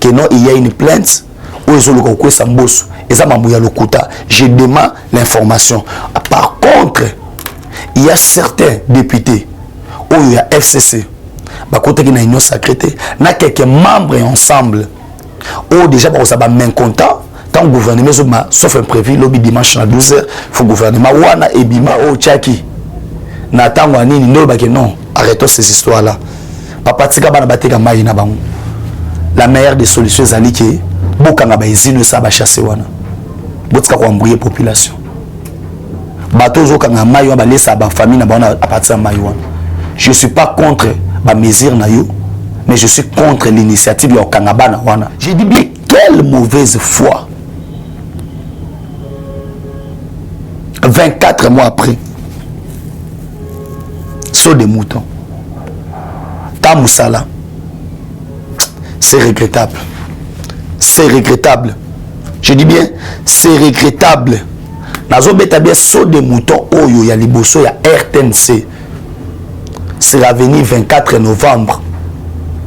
que non, il y a une plainte où ils ont le Sambosu. Et ça m'a mouillé le quota. Je demande l'information. Par contre, il y a certains députés où il y a FCC. Bah, côté qui a une secrétaire, il y a quelques membres ensemble. Où déjà, ça va même content. Tant que le gouvernement, sauf imprévu, lobby dimanche à 12h, il faut que le gouvernement, Wana et Bima, oh, Tchaki. Nathan Wanini, non, arrêtons ces histoires-là. Papa Tika Banabateka Maïna Bangou. La meilleure des solutions, c'est que Bokanga Baizino Saba chasse Wana. Botka ko embrouiller population. Bato zo kanga Maïwa ba laisser ba famille na bana à partir de Maïwa. Je suis pas contre ba mesure na yo, mais je suis contre l'initiative yo kanga bana wana. J'ai dit bien quelle mauvaise foi. 24 mois après. Saut des moutons. Tamoussala. C'est regrettable. C'est regrettable. Je dis bien, c'est regrettable. Nazo beta bien saut des moutons. Oh yo ya liboso ya RTNC. C'est l'avenir 24 novembre.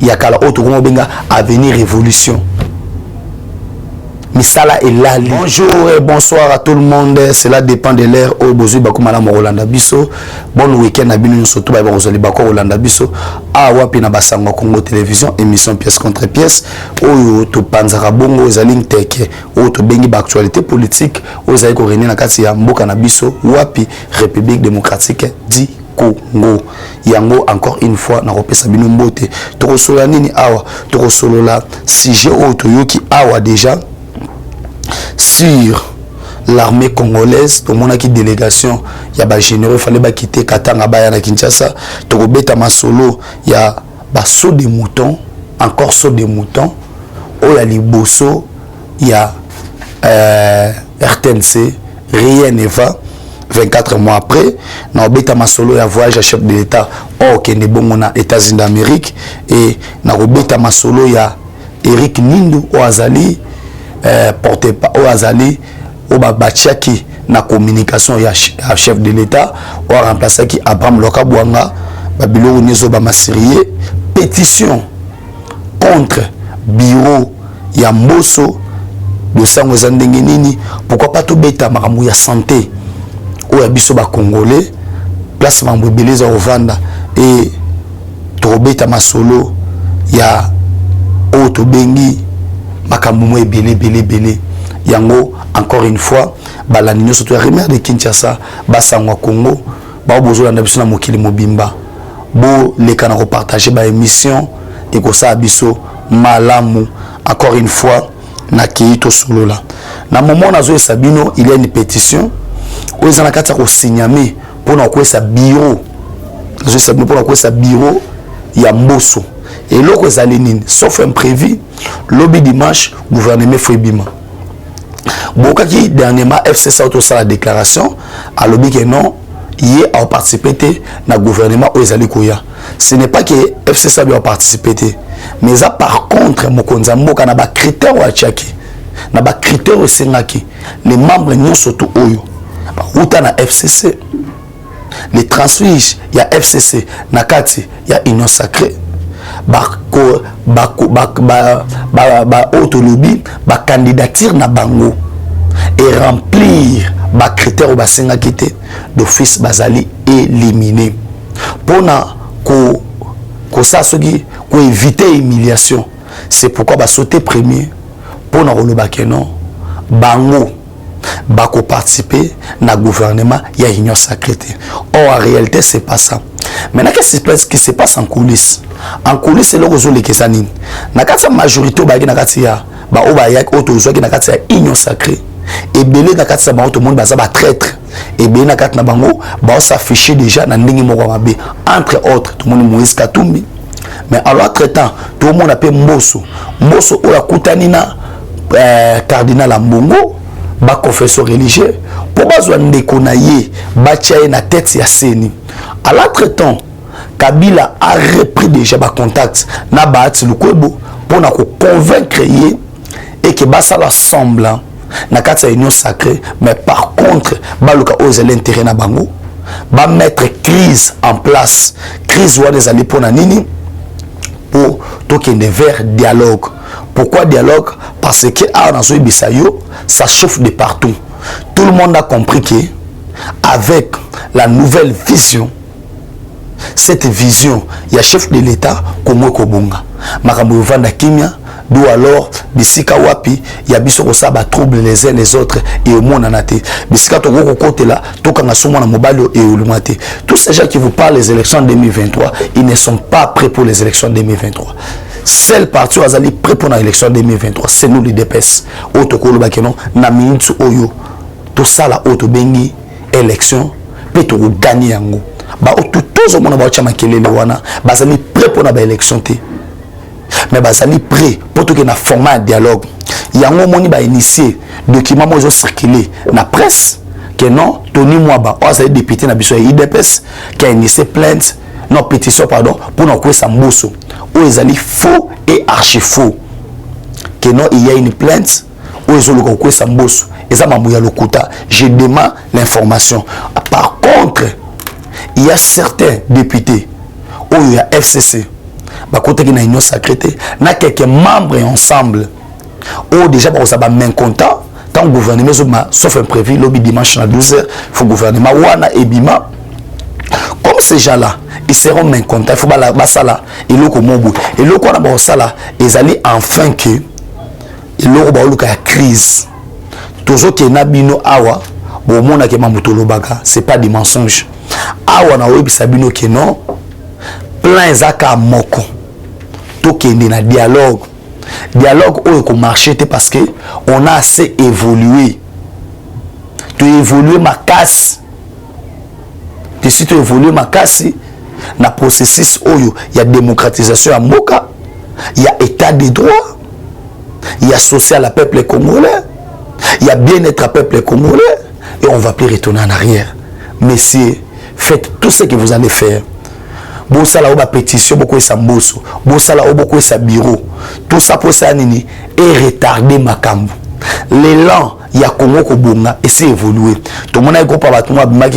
Il y a kala autre benga avenir révolution. Misala est là. Bonjour et bonsoir à tout le monde. Cela dépend de l'heure au Bozu Bakumala Rolanda Bisso. Bon week-end à Binu surtout à Rosali Bako Rolanda Bisso. Ah wapi na Basanga Congo Télévision émission pièce contre pièce. Oyo to panzara bongo zaling teke. Oyo to bengi ba actualité politique. Oyo zali ko reni na kati ya mboka na biso wapi République démocratique di Congo. Yango encore une fois na repesa bino mbote. To solo nini awa. To solo la sujet oyo to yoki awa déjà sur l'armée congolaise. Pour mon acquis délégation, il y a des généraux, il fallait quitter Katanga Baya na Kinshasa. Torobeta Masolo, il y a saut des moutons, encore saut des moutons. Oh, il y a les Bosso, il y a RTNC, rien ne va. 24 mois après, na Obeta Masolo, il y a voyage à chef de l'État. Oh, qui est bon, on a États-Unis d'Amérique. Et na Obeta Masolo, il y a Eric Nindu, Oazali. Porté pas au Azali au Babachiaki na communication ya chef de l'État ou remplacer qui Abraham Lokabouanga Babilo Nezo Bamasirié pétition contre bureau ya Mbosso de sango zandenge nini pourquoi pas tout beta makambo ya santé ou ya biso ba congolais place mambo beleza ovanda et to beta masolo ya auto bengi makambo belé yango encore une fois balanino surtout la remère de Kinshasa basangwa Congo ba bozola na biso na mokili mobimba bo leka na repartager ba émission et ko sa biso malamu encore une fois na kito solo là na moment na zo sabino il y a une pétition où ils en a kata ko signaler pour na ko sa bureau zo sabino pour na ko sa bureau ya Mbosso et l'autre zalénine sauf imprévu lobby dimanche gouvernement Fouibima Bokaki dernièrement FCC a autorisé la déclaration à lobby que non il a participé na gouvernement aux Alikoya. Ce n'est pas que FCC a participé mais ça par contre mokonza mboka na ba critère wa tchaki na ba critère au sengaki les membres non surtout oyo uta na FCC les transfuges il y a FCC na kati il y a union sacrée autolobby ba candidature na bango et remplir ba critères au basenga kité d'office bazali éliminé pour na ko ça soki ko éviter humiliation. C'est pourquoi ba sauter premier pour na roloba kenon bango ba ko participer na gouvernement il y a union sacrée. Or en réalité c'est pas ça. Maintenant qu'est-ce qui se passe en coulisses? En coulisses c'est le réseau les kesanine. Na kati majorité ba na kati ya ba oba yak auto zo ki na kati ya union sacrée. Et belé na kati sa ba tout le monde ba za ba traître. Et belé na kati na bango ba s'afficher déjà na ndingi moko mabe entre autres tout le monde Moïse Katumbi. Mais à l'autre temps tout le monde appelle Mbosso. Mbosso o la kutanina cardinal Ambongo ba confesseur religieux pour bazwa ndeko na ye ba tchaye na tête ya seni. À l'autre temps Kabila a repris déjà ba contact na Baati Lukwebo pour na ko convaincre ye et que ba ça semblant na kati ya union sacrée mais par contre ba luka oser l'intérêt na bango ba mettre crise en place crise wa des ali pour na nini pour tokende vers dialogue Pourquoi dialogue? Parce que ça chauffe de partout. Tout le monde a compris que avec la nouvelle vision, cette vision, il y a chef de l'État comme Kobunga. Makambo Vanda Kimia, d'où alors Bisika Wapi, il y a biso ça ba trouble les uns les autres et au monde en a été. Bisika to go côté là, to kanga somo na mobile et au lumate. Tous ces gens qui vous parlent des élections 2023, ils ne sont pas prêts pour les élections 2023. Seul parti azali prêt pour l'élection 2023, c'est nous les DPS. Auto kolo ba kenon na minute oyo. Tout ça là auto bengi élection peut to gagner yango. Ba auto tous au monde ba chama kelele wana, bazali prêt pour na élection té. Mais bazali prêt pour tout que na format dialogue. Yango moni ba initier document mozo circuler na presse que non Tony Mwaba azali député na biso IDPS qui a initié plainte non pétition pardon pour nous sa mbosso où ils allaient faux et archi faux que non il y a une plainte où ils ont le sa mbosso et ça m'a mouillé le quota. Je demande l'information. Par contre il y a certains députés où il y a FCC bah côté qui n'a union sacrée n'a quelques membres ensemble où déjà pour ça bah main content tant le gouvernement sauf imprévu lobby dimanche à 12h faut gouvernement wana et bima comme ces gens-là, ils seront main contents. Il faut que ça là, et le komobu. Et le qu'on a ça là, ils allaient enfin que et le ba oluka ya crise. Toujours que nabino awa, bon mona ke mamutolo baga, c'est pas des mensonges. Awa na webi sabino que non. Plein zaka moko. To kende na dialogue. Dialogue où ko marcher parce que on a assez évolué. Tu évoluer ma casse. Si tu évolues ma casse, na processus oyo, il y a démocratisation à Moka, il y a état de droit, il y a social à peuple congolais, il y a bien-être à peuple congolais, et on va plus retourner en arrière. Messieurs, faites tout ce que vous allez faire. Bon ça là ba pétition beaucoup sa mbosso, bon ça là beaucoup sa bureau. Tout ça pour ça nini et retarder makambu. L'élan il y a Congo Kobunga et c'est évolué. Tout le monde a compris par tout le monde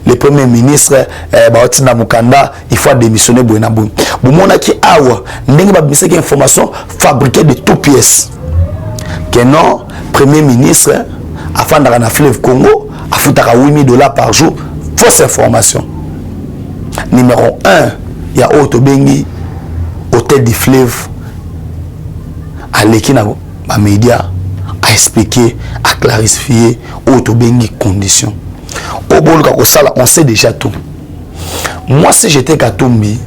le premier ministre Baotina Mukanda il faut démissionner Bouenabou. Bon mon a qui awa n'engue pas misser qui information fabriquée de toutes pièces. Que non premier ministre afin d'aller na fleuve Congo a foutu $8,000 par jour. Fausse information. Numéro 1, il y a Auto Bengi hôtel du fleuve à l'équipe à média à expliquer, à clarifier Auto Bengi conditions. Au bon on sait déjà tout. Moi si j'étais Katumbi,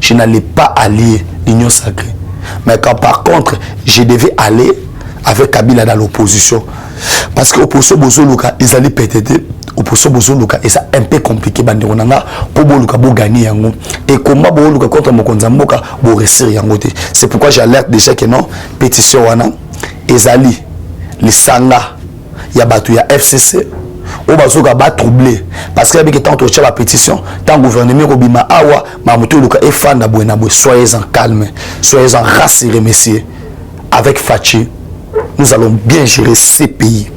je n'allais pas aller l'union sacrée. Mais quand par contre, je devais aller avec Kabila dans l'opposition. Parce que l'opposition Bozoluka, ils allaient péter. Opposition Bozoluka, et ça un peu compliqué pour Boluka pour gagner. Et comment Boluka contre Mokonzamboka pour réussir. C'est pourquoi j'alerte déjà que non, pétition wana, Ezali, les Sanga, il y a battu, il y a FCC. Au bazoka ba troublé parce que tant que la pétition tant gouvernement Robima awa mamuto luka et fan d'abouena soyez en calme, soyez en rassurés messieurs. Avec Fachi nous allons bien gérer ces pays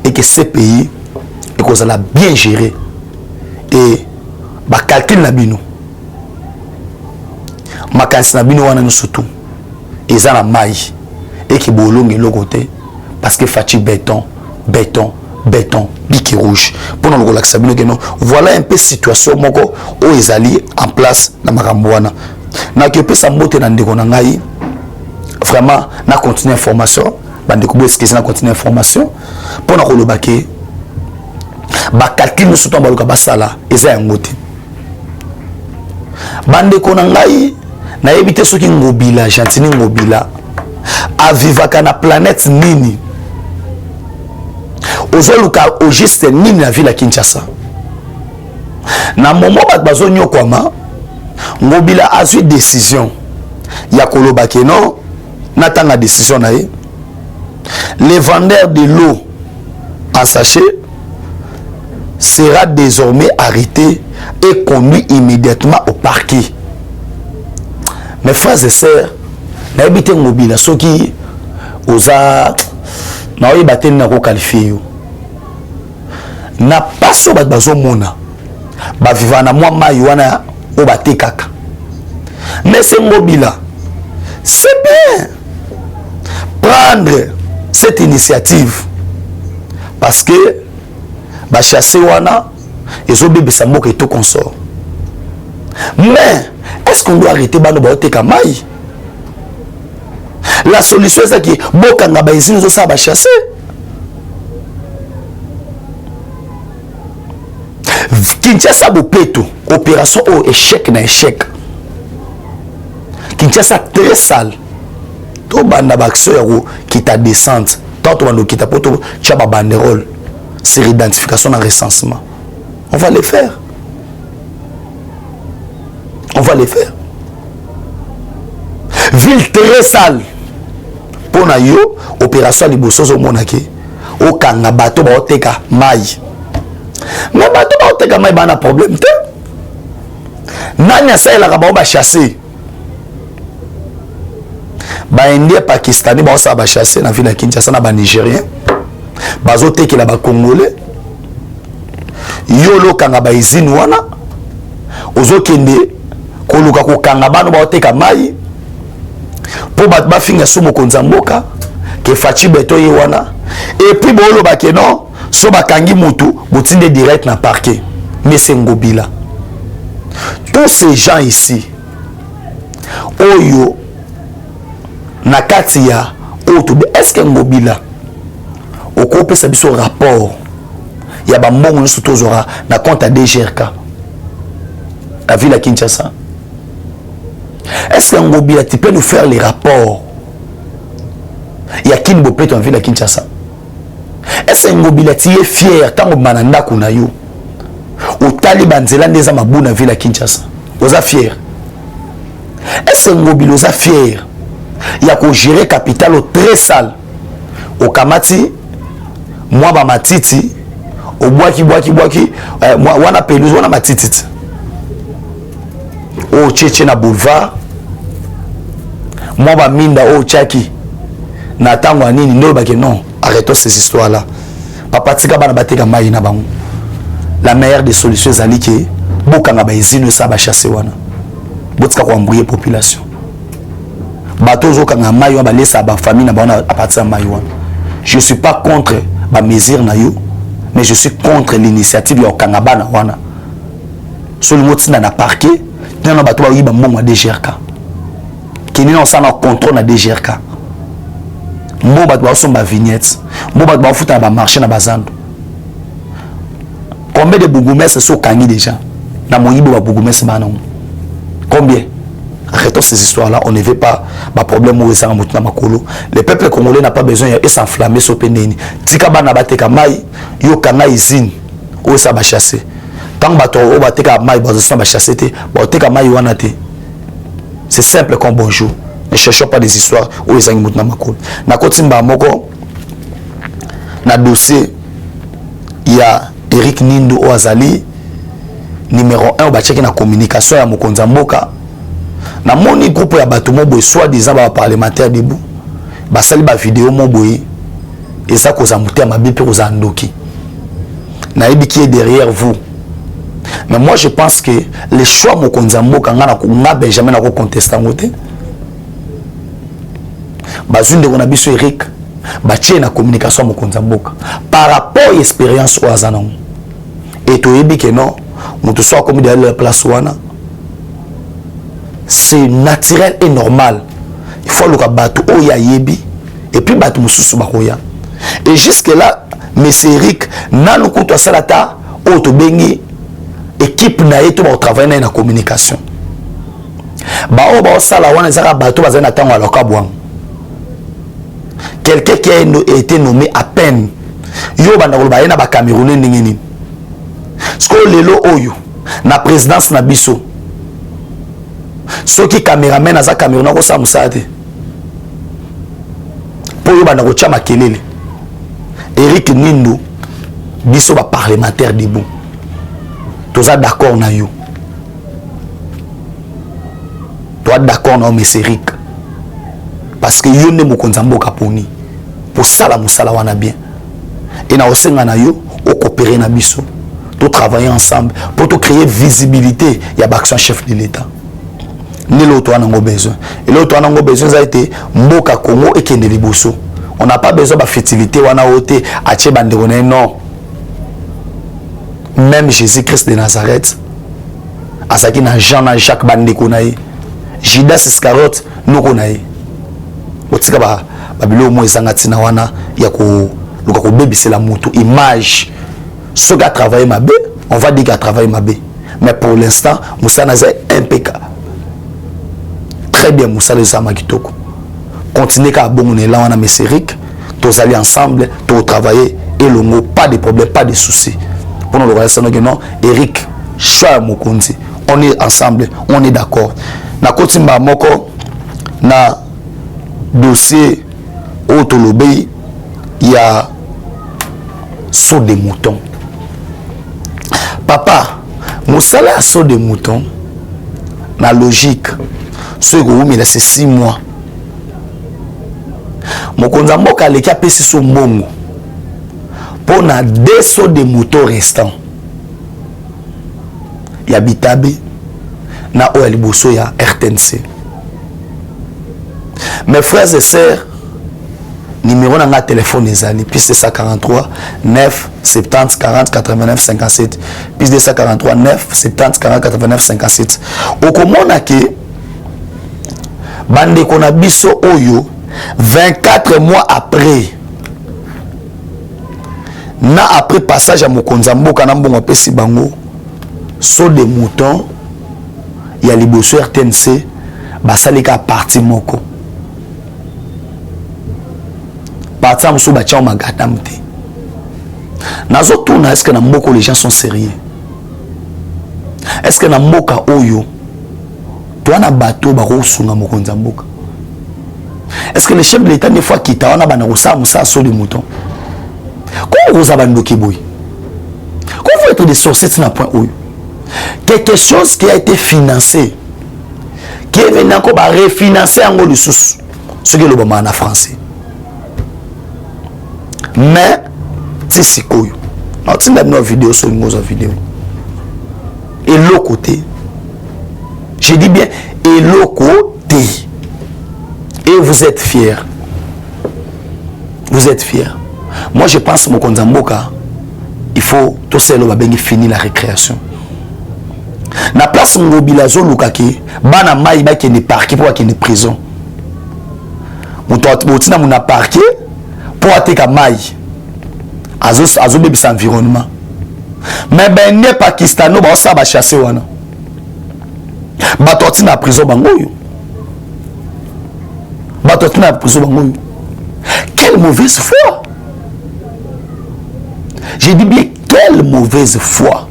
et que ces pays et qu'on allons bien gérer et ba calcul na bino makansi na bino wana surtout et ça la maille et qui bolonge le côté parce que Fachi béton bique rouge pour nous relaxer. Voilà un peu situation moko où ils allaient en place dans Maramboana. Na que peut s'emboter dans des gonangai vraiment na continuer information bande ko est na continuer information pour na ko baké ba calcul nous surtout ba basala eza yangote bande ko nangai na éviter ceux qui ngobila gentini ngobila a vivaka na planète nini ozoluka au juste ni na ville à Kinshasa na moment bat bazonyo kwama ngobila a eu décision ya koloba ke non natanga décision na ye les vendeurs de l'eau en sachet sera désormais arrêté et conduit immédiatement au parquet. Mes frères et sœurs na habité ngobila soki oza na oyi bateli na ko qualifier na paso bat bazomona ba vivana moi mai wana o batekaka mais c'est ngobila c'est bien prendre cette initiative parce que ba chasser wana ils ont bébé sambo que tout consort. Mais est-ce qu'on doit arrêter bano ba oteka mai? La solution c'est que bokanga ba izini zo sa ba chasser. Kinshasa bopeto opération au échec na échec. Kinshasa très sale. To banda baction yako qui ta descente. Tant to bando qui ta poto chaba banderole sur identification en recensement. On va les faire. On va les faire. Ville très sale. Pour na yo opération liboso zo monaki. O kanga bato ba oteka mai. Mais bato ba oteka mai bana problème te. Nanya sa la ba ba chasser. Ba indien pakistani ba sa ba chasser na ville ya Kinshasa na ba nigérien. Bazo tekela ba congolais. Yo lo kanga ba izini wana. Ozo kende koluka ko kanga bano ba oteka mai. Po bat ba finga sumo konzamboka ke fachi beto ye wana. Et puis bolo ba ke non so ba kangi mutu botinde direct na parquet. Mais c'est Ngobila. Tous ces gens ici oyo Nakatia Otobe, est-ce que Ngobila au couple ça biso rapport il y a ba mbongo surtout zora na compte à DGRK la ville à Kinshasa? Est-ce que Ngobila tu peux nous faire les rapports? Il y a qui ne peut pas en ville à Kinshasa? Est-ce que Ngobila tu es fier tant que mananda kuna yo au Taliban zélande za mabu na ville à Kinshasa? Oza fier? Est-ce que Ngobila oza fier? Il y a qu'au gérer capital au très sale au Kamati moi ba matiti au boaki moi wana pelouse wana matiti au Tchétché na boulevard moi ba minda au Tchaki na tango nini ndo ba ke non arrêtons ces histoires là papa tika bana bateka mai na bango. La meilleure des solutions zali ke bokanga ba izino sa ba chasser wana botika ko embrouiller population bateau zokanga mai wana ba laisser ba famille na bana à partir de mai wana. Je suis pas contre ba mesure na yo mais je suis contre l'initiative ya okanga bana wana sur le mot na parquet dans bateau ba yiba mbongo DGRK kini na sana contrôle na DGRK mbo bateau ba somba vignette mbo bateau ba futa ba marché na bazando. Combien de bourgmestres sont kangi déjà na moyibo ba bourgmestres bana combien? Arrêtons ces histoires-là, on ne veut pas ma problème où ça na makolo. Le peuple congolais n'a pas besoin de s'enflammer sur peneni. Tika bana bateka mai yo kanga izine où ça va chasser. Tant bato o bateka mai ba ça va chasser te, ba teka mai wana te. C'est simple comme bonjour. Ne cherchons pas des histoires où ils ont na makolo. Na kotimba moko na dossier il y a Eric Nindo Oazali numéro 1 ba checker na communication ya mokonza mboka. Na moni groupe ya bato moboy soit disant ba parlementaire debout ba sali ba vidéo moboy et ça cause amuté ma bipe aux andoki na yebi qui est derrière vous. Mais moi je pense que les choix mokonza mboka ngana na Benjamin na ko contester ngote bazunde ko na biso Eric ba tie na communication mokonza mboka par rapport à expérience au azanon et to yebi que non mutu soit comme dans la place wana. C'est naturel et normal. Il faut le bateau oya yebi et puis bateau mususu bakoya. Et jusque là, monsieur Eric, nanu kuto salata auto bengi équipe na yeto ba travailler na communication. Ba o ba sala wana zaka bateau bazana na tango aloka bwang. Quelqu'un qui a été nommé à peine. Yo banda ko ba yena ba Camerounais ndingini. Sko lelo oyo na présidence na biso. Ceux qui caméramen à sa caméra ko sa musate pour yo bana ko chama kelele. Eric Nindo biso ba parlementaire debout toza d'accord na yo toi d'accord na monsieur Eric parce que yo ne mokonza mboka poni pour sala musala wana bien et na osenga na yo o coopérer na biso to travailler ensemble pour te créer visibilité ya l'action chef de l'État. Ni l'autre en a besoin. Et l'autre en a besoin, ça a été Mboka Congo et Kende Liboso. On n'a pas besoin de fertilité, on a ôté, non. Même Jésus-Christ de Nazareth, à ce qui n'a Jean, Jacques Bandékonaï, Judas Iscariote, nous connaît. Otika ba babilo mo ezangatina wana ya ko luka ko bébé c'est la moto image. Ce gars travaille ma bé, on va dire qu'il a travaillé ma bé. Mais pour l'instant, Moussa Nazé impeccable. Très bien Moussa les Zama Kitoko. Continuez qu'à bon on est là on a mes Eric, tous aller ensemble, tous travailler et le mot pas de problème, pas de soucis. Pour nous le reste non Eric, choix Mokonzi. On est ensemble, on est d'accord. Na kotimba moko na dossier Otolobé, il y a saut de mouton. Papa, Moussala saut de mouton, la logique, ce que vous mettez c'est 6 mois. Mon konzamboka le qui a payé son bongo pour na 2 sauts de mouton restants. Il y a Bitabe, na OL Bosso, il y a RTNC. Mes frères et sœurs, numéro dans ma téléphone les années, plus de 143 9 70 40 89 57, plus de 143 9 70 40 89 57. Au comment a que bande qu'on a biso oyo 24 mois après, na après passage à Mokonzambo kanambo ngopé si bango saut de mouton, il y a les bosso RTNC, basalika parti moko. Parti à Moussou Bachao Magatamte. Nazo tourna, est-ce que dans Mboko les gens sont sérieux? Est-ce que dans Mboka Oyo, toi na bateau baro sunga Mokonzamboka? Est-ce que le chef de l'État des fois qui t'a on a banarousa Moussa saut de mouton? Comment vous avez bandoki boy? Comment vous êtes des sorciers na point Oyo? Quelque chose qui a été financé, qui est venu encore refinancer en gros sous ce que le moment en français. Mais si c'est quoi? On a une vidéo sur une vidéo. Et l'autre côté, je dis bien, et l'autre côté, et vous êtes fiers. Vous êtes fiers. Moi, je pense que mon Konzamboka, il faut tout seul finir la récréation. Na place Ngobilazo Lukake, bana mai ba qui ne parqué pour qui ne prison. Mutotina muna parqué pour ateka mai. Azo bébé sans environnement. Mais ben ne Pakistano ba ça ba chasser wana. Batotina prison bangoyo. Batotina prison bangoyo. Quelle mauvaise foi. J'ai dit bien quelle mauvaise foi.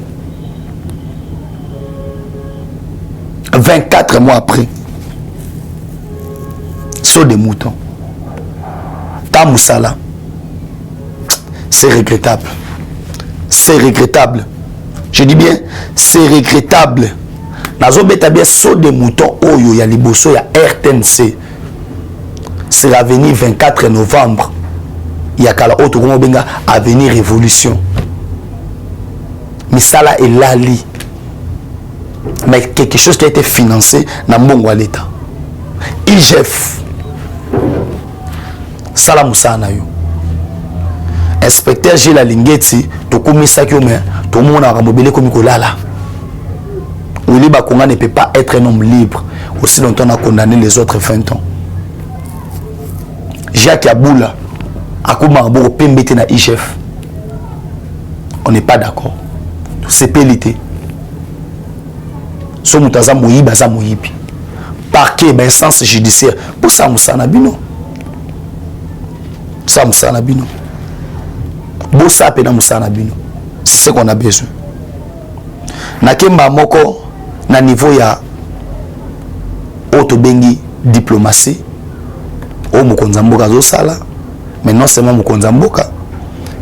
24 mois après, saut de mouton. Tamoussala. C'est regrettable. C'est regrettable. Je dis bien, c'est regrettable. Nazo beta bien saut de mouton. Oyo ya liboso ya RTNC. C'est l'avenir 24 novembre. Il y a kala auto comme benga avenir révolution. Mais ça là est lali. Mais quelque chose qui a été financé dans mon l'État. IGF. Salamoussa Anayo. Inspecteur Gilles Lingeti, tout comme ça qui est tout le monde a mobilisé comme Nicolas. Willy Bakonga ne peut pas être un homme libre aussi longtemps on a condamné les autres 20 ans. Jacques Aboula, Akouma Abou, Pembete na IGF. On n'est pas d'accord. C'est pélité. So mutaza moyiba za moyibi. Parquet, instance judiciaire. Pour ça, Moussa Nabino. Ça, Moussa Nabino. Bossa pena Moussa Nabino. C'est ce qu'on a besoin. Nakemba moko, na niveau ya Otobengi diplomatie. O Mokonzamboka zo sala. Mais non seulement Mokonzamboka,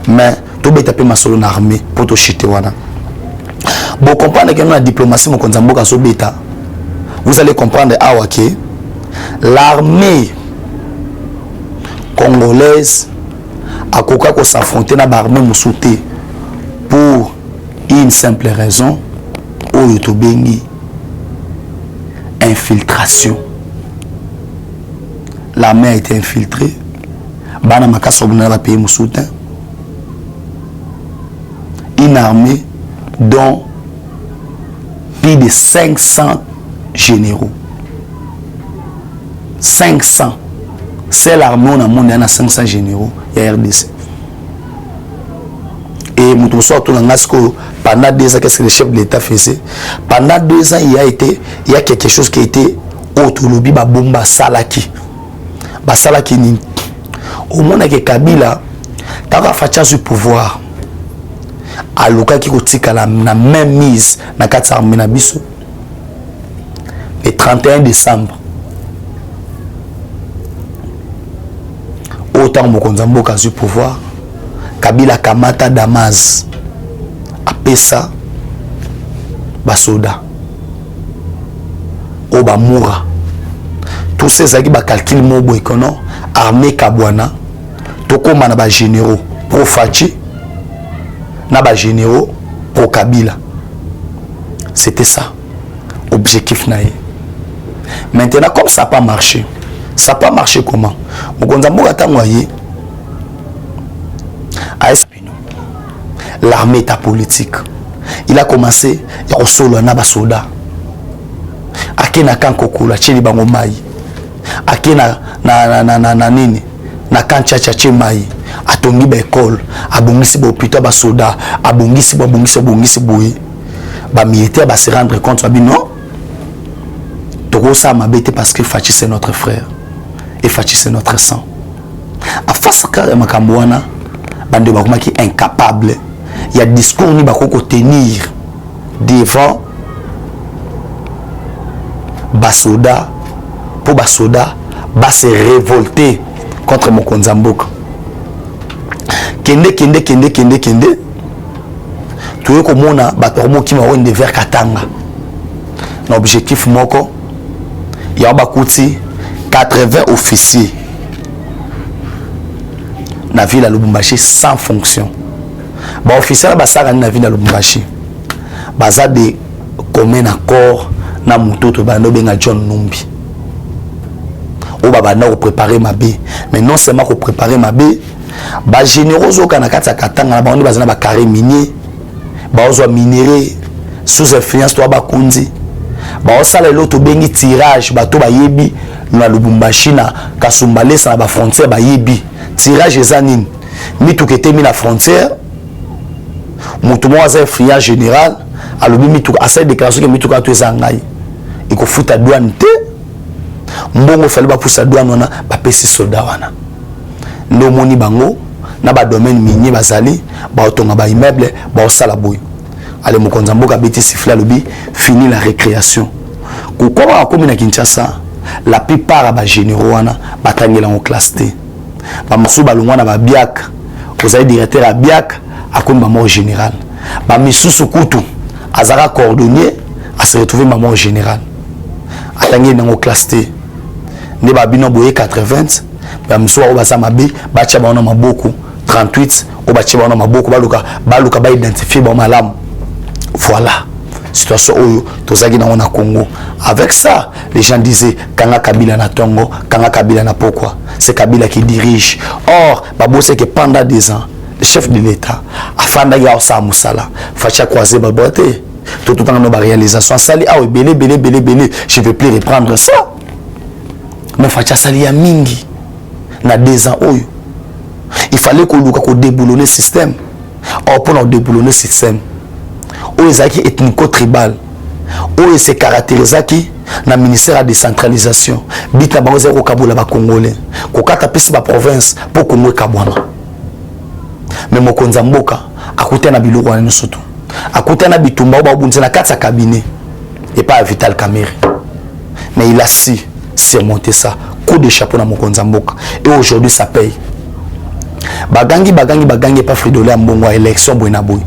mais to beta pe masolo na armée pour to chiter wana. Bon, comprendre que la diplomatie, vous allez comprendre que l'armée congolaise a quoi s'affronter dans l'armée moussouté pour une simple raison, au Yotobengi, infiltration. L'armée a été infiltrée, bana makasa obuna ba payer mon soutien. Une armée dont plus de 500 généraux. 500. C'est l'armée on a monde à 500 généraux il y a RDC. Et nous sommes pendant 2 ans, qu'est-ce que le chef de l'État faisait? Pendant 2 ans, il y a quelque chose qui a été autolobi bomba salaki. Basalaki ni. Au monde que Kabila, t'as fait du pouvoir. À Luka qui kotika la même mise na kati armée na biso. Le 31 décembre. Autant Mokonza Mboka du pouvoir. Kabila Kamata Damas apesa basoda Obamura tous ces amis ba calcul mobo écono armée Kabwana tokoma na ba généraux pro Fachi na ba généraux pro Kabila. C'était ça objectif naé. Maintenant comme ça n'a pas marché, ça n'a pas marché comment? Mokonza Mboka tangoye l'armée est politique. Il a commencé à solo na basoda. Akena kankokula cheli bango mai. Akena na nini? Na kancha cha mai. Atongi ba école, abongisi ba hôpital basoda, abongisi boye. Ba militaire ba se rendre compte ba non. Toko ça mabete parce que Fachi c'est notre frère et Fachi c'est notre sang. A face à Makambouana, bande bakuma qui incapable. Il y a des discours ni bakoko tenir devant basoda pour basoda ba se révolter contre Mokonza Mboka. Kende tu ko mona bato ki ma wende vers Katanga. Na objectif moko ya ba kuti 80 officiers na ville à Lubumbashi sans fonction. Ba officier ba saka na ville à Lubumbashi. Baza de commun accord na mutoto bando benga John Numbi. O baba na préparer ma bé, mais non seulement ko préparer ma bé, ba généraux zo kana kata katanga ba on baza na ba carré minier, ba ozo minerai sous influence to ba kundi. Ba osala l'autre bengi tirage bato ba yebi na Lubumbashi na Kasumbale sa ba frontière ba yebi. Tirage ezanine mitukete mi la frontière mutu mo aza influence général alobi mituka asa déclaration que mituka to ezangai iko futa douane te mbongo fali ba poussa douane wana ba pesi soda wana ndo moni bango na ba domaine minier bazali ba otonga ba immeuble ba osala boy ale Mokonza Mboka beti siffler alobi fini la récréation kokoma akomi na Kinshasa la plupart ba généraux wana batangela en classe T. Bamusu balungwana ba biak ozali directeur à biak akomi ba mort général ba misusu kutu azara cordonnier a se retrouver ba mort général atangi na classe T ne ba bino boye 80 ba musu ba za mabe ba tia ba na maboko 38 o ba tia ba na maboko baluka ba identifier ba malamu. Voilà situation oyo tozaki na Congo. Avec ça, les gens disaient Kanga Kabila na Tongo, Kanga Kabila na pourquoi? C'est Kabila qui dirige. Or, Babo c'est que pendant 2 ans, le chef de l'État a fait ya sa musala, facha croiser babote. Tout le temps nos réalisations sali ah oui belé, je vais plus reprendre ça. Mais facha sali ya mingi na 2 ans oyo. Il fallait qu'on déboulonne le système. Or pour nous déboulonner le système, Oezaki ethnico-tribal. Oe se caractérise qui na ministère de décentralisation. Bita bangoze ko kabula ba Congolais. Ko kata pesi ba province pour Congo kabwana. Mais Mokonza Mboka akuta na biloko wana soto. Akuta na bitumba ba bunza na kata cabinet et pas Vital Kamerhe. Mais il a su surmonter ça. Coup de chapeau na Mokonza Mboka. Et aujourd'hui ça paye. Bagangi pas fridolé à mbongo élection boina boy.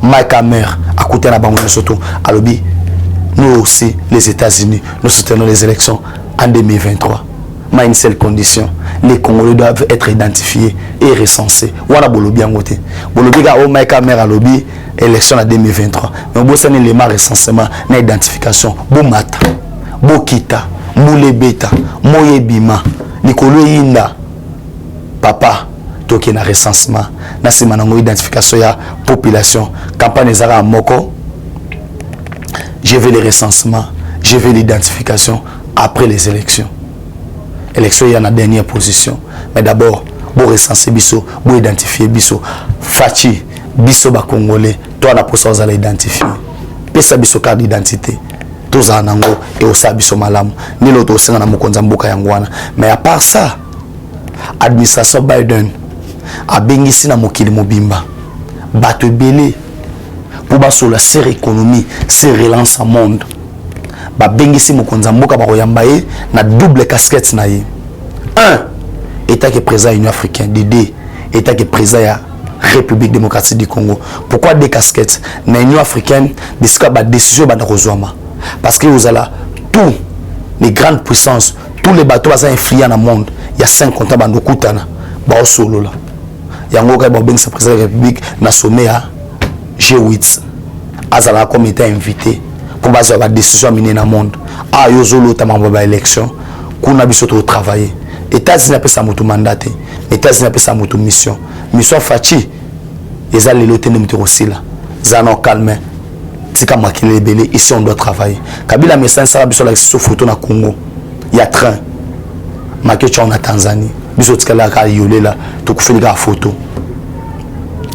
Mike Hammer à côté na bango soto alobi nous aussi les États-Unis nous soutenons les élections en 2023 mais une seule condition les Congolais doivent être identifiés et recensés wana bolobi angote bolobi ka o Mike Hammer alobi élection en 2023 mais bo sani les recensement na identification bo mata bo kita mule beta moyebima nikolo yinda papa toke na recensement na sima na identification ya population campagne ezara moko je veux le recensement je veux l'identification après les élections il y a la dernière position mais d'abord pour recenser biso pour identifier biso fachi biso ba congolais toi na posa za l'identifier pesa biso carte d'identité tous en ango et au sabiso malamu ni l'autre au senga na mokonza mboka yangwana mais à part ça administration Biden a bengisi na mokili mobimba bato ebele pour basola ser économie ser relance au monde ba bengisi mokonza mboka ba koyamba ye na double casquette na ye un état qui est président Union africaine D2 état qui est président ya République démocratique du Congo. Pourquoi des casquettes na Union africaine des ba décision ba kozwama parce que vous allez tous les grandes puissances tous les bateaux sont influents dans le monde il y a 5 comptes bando kutana ba solo là yango ka ba bengisa président de la République na sommet à G8 azala comme état invité pour baser la décision menée dans le monde a yozolo tamamba ba élection kuna biso to travailler États-Unis appellent ça moto mandaté États-Unis appellent ça moto mission fachi les alliés loté ne aussi là zano calme tika makile belé ici on doit travailler Kabila message ça biso la photo na Congo il y a train makecha en Tanzanie biso tika la ka yolé là to kufeli ka photo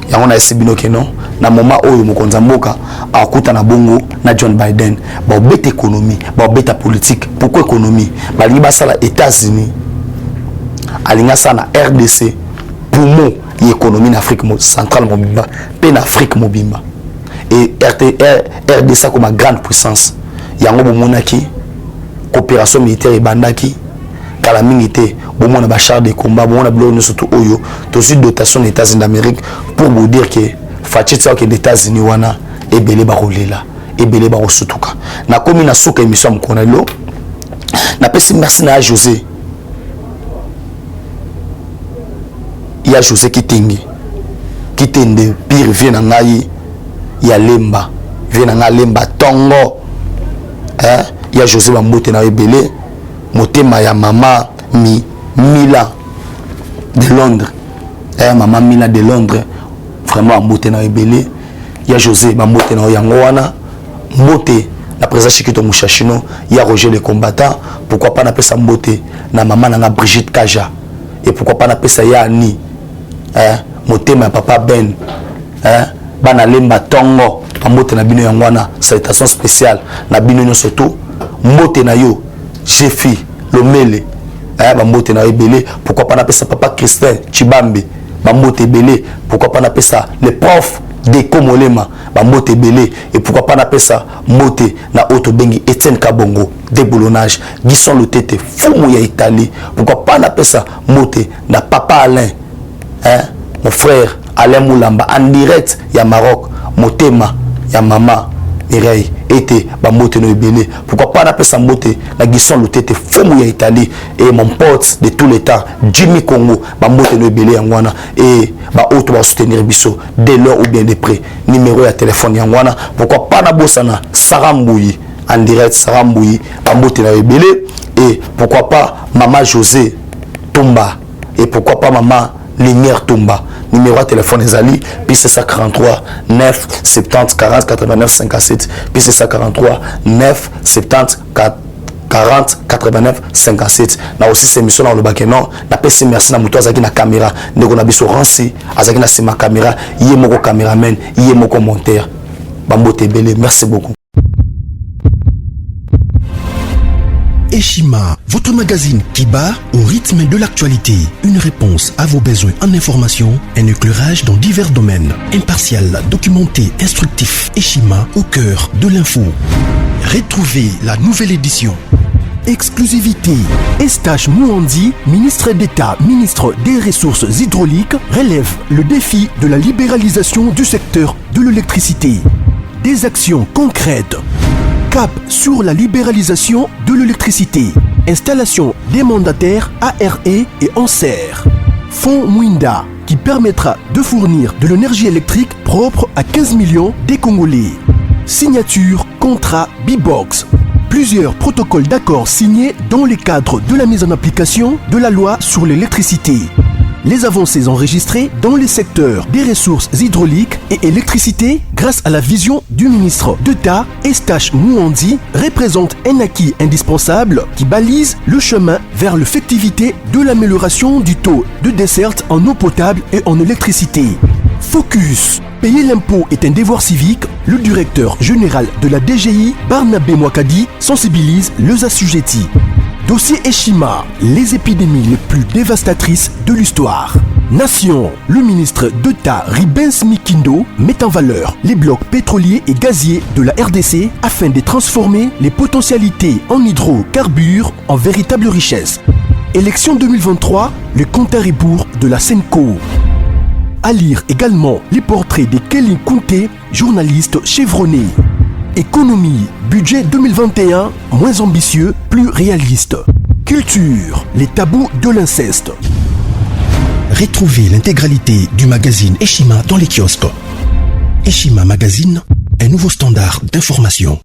ya on a esibino ke non na moment oyo mokonza mboka akuta na bongo na John Biden ba bête économie ba bête politique pourquoi économie ba liba ça la États-Unis alinga ça na RDC poumon l'économie en Afrique centrale mobimba en Afrique mobimba et RDC comme une grande puissance yango bomonaki coopération militaire et bandaki kala mingité bomona ba char de combat bomona blo surtout oyo to aussi dotation des États-Unis d'Amérique pour vous dire que fatitsa que les États-Unis wana et belé ba rolela et belé ba rosutuka na komi na suka émission mkonalo na pesi merci na José. Il y a José Kitenge pire vient en aïe il y a Lemba vient en Lemba Tongo hein il y a José Bambote na rebelle motema ya mama Mila de Londres hein maman Mila de Londres vraiment Bambote na rebelle il y a José Bambote na yangoana mbote na président Chikito Mushashino il y a Roger le combattant pourquoi pas na pesa mbote na maman na Brigitte Kaja et pourquoi pas na pesa ya ni motema papa Ben bana lemba tongo mbote na bino yangwana salutation spéciale na bino no surtout mbote na yo Jefi Lomele ba mbote na ebele pourquoi pas na pesa papa Christin Chibambe ba mbote belé pourquoi pas na pesa les profs de Komolema ba mbote belé et pourquoi pas na pesa mbote na auto bengi Etienne Kabongo déboulonnage Gisson Lutete fumu ya Italie pourquoi pas na pesa mbote na papa Alain mon frère Alain Moulamba en direct ya Maroc motema ya mama Mireille était bambote no ebele pourquoi pas na pesa mbote na Gisson Lutete fumu ya Italie et mon pote de tous les temps Jimmy Congo bambote no ebele yangwana et ba auto ba soutenir biso dès l'heure ou bien de près numéro ya téléphone yangwana pourquoi pas na bosana Sarambouyi en direct Sarambouyi bambote na ebele et pourquoi pas maman José Tomba et pourquoi pas maman Lumière Tomba numéro de téléphone Ezali puis c'est ça 43 9 70 40 89 57 puis c'est ça 43 9 70 40 89 57 na aussi ces émissions dans le bakeno na pesi merci na muto azaki na caméra ndeko na biso ransi azaki na sima caméra yé moko caméraman yé moko monteur bambote belé merci beaucoup. Eshima, votre magazine qui bat au rythme de l'actualité. Une réponse à vos besoins en information, un éclairage dans divers domaines. Impartial, documenté, instructif. Eshima au cœur de l'info. Retrouvez la nouvelle édition. Exclusivité. Estache Mouandi, ministre d'État, ministre des Ressources hydrauliques, relève le défi de la libéralisation du secteur de l'électricité. Des actions concrètes. Cap sur la libéralisation de l'électricité. Installation des mandataires ARE et Anser. Fonds Mwinda qui permettra de fournir de l'énergie électrique propre à 15 millions des Congolais. Signature contrat B-Box. Plusieurs protocoles d'accord signés dans le cadre de la mise en application de la loi sur l'électricité. les avancées enregistrées dans les secteurs des ressources hydrauliques et électricité grâce à la vision du ministre d'État Eustache Mouandi représentent un acquis indispensable qui balise le chemin vers l'effectivité de l'amélioration du taux de desserte en eau potable et en électricité. Focus. Payer l'impôt est un devoir civique. Le directeur général de la DGI, Barnabé Mwakadi, sensibilise les assujettis. Dossier Eshima, les épidémies les plus dévastatrices de l'histoire. Nation, le ministre d'État Ribens Mikindo met en valeur les blocs pétroliers et gaziers de la RDC afin de transformer les potentialités en hydrocarbures en véritable richesse. Élection 2023, le compte à rebours de la Senco. À lire également les portraits de Kelly Kunte, journaliste chevronné. Économie, budget 2021, moins ambitieux, plus réaliste. Culture, les tabous de l'inceste. Retrouvez l'intégralité du magazine Eshima dans les kiosques. Eshima Magazine, un nouveau standard d'information.